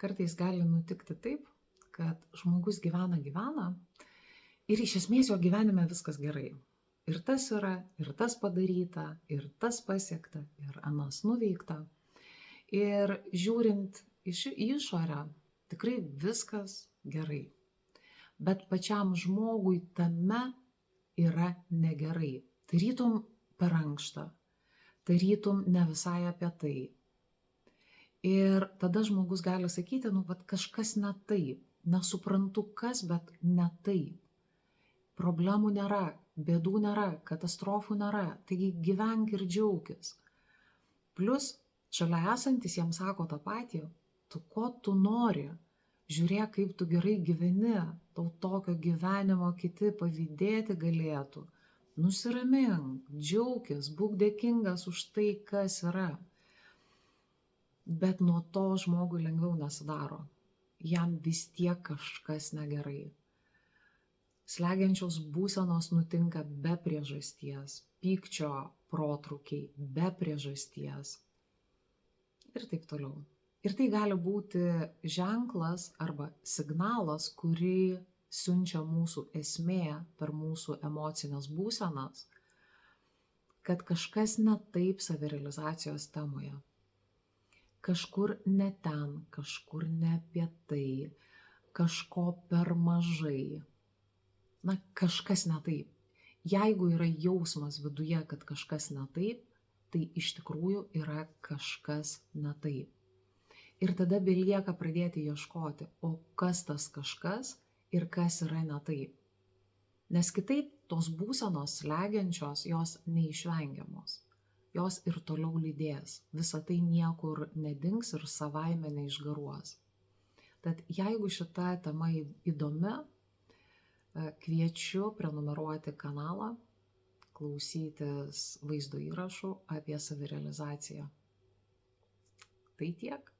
Kartais gali nutikti taip, kad žmogus gyvena ir iš esmės jo gyvenime viskas gerai. Ir tas yra, ir tas padaryta, ir tas pasiekta, ir anas nuveikta. Ir žiūrint iš išorę, tikrai viskas gerai. Bet pačiam žmogui tame yra negerai. Tarytum per ankšta, tarytum ne visai apie tai. Ir tada žmogus gali sakyti, vat kažkas ne taip, nesuprantu kas, bet ne taip. Problemų nėra, bėdų nėra, katastrofų nėra, taigi gyvenk ir džiaukis. Plus, šalia esantis jam sako tą patį, ko tu nori, žiūrėk, kaip tu gerai gyveni, tau tokio gyvenimo kiti pavydėti galėtų. Nusiramink, džiaukis, būk dėkingas už tai, kas yra. Bet nuo to žmogui lengviau nesidaro. Jam vis tiek kažkas negerai. Slegiančios būsenos nutinka be priežasties, pykčio protrūkiai be priežasties ir taip toliau. Ir tai gali būti ženklas arba signalas, kurį siunčia mūsų esmė per mūsų emocinės būsenas, kad kažkas ne taip savirealizacijos temoje. Kažkur ne ten, kažkur ne apie tai, kažko per mažai. Kažkas ne taip. Jeigu yra jausmas viduje, kad kažkas ne taip, tai iš tikrųjų yra kažkas ne taip. Ir tada belieka pradėti ieškoti, o kas tas kažkas ir kas yra ne taip. Nes kitaip tos būsenos slegiančios, jos neišvengiamos. Jos ir toliau lydės. Visa tai niekur nedings ir savaime neišgaruos. Tad jeigu šita tema įdomi, kviečiu prenumeruoti kanalą, klausytis vaizdo įrašų apie savirealizaciją. Tai tiek.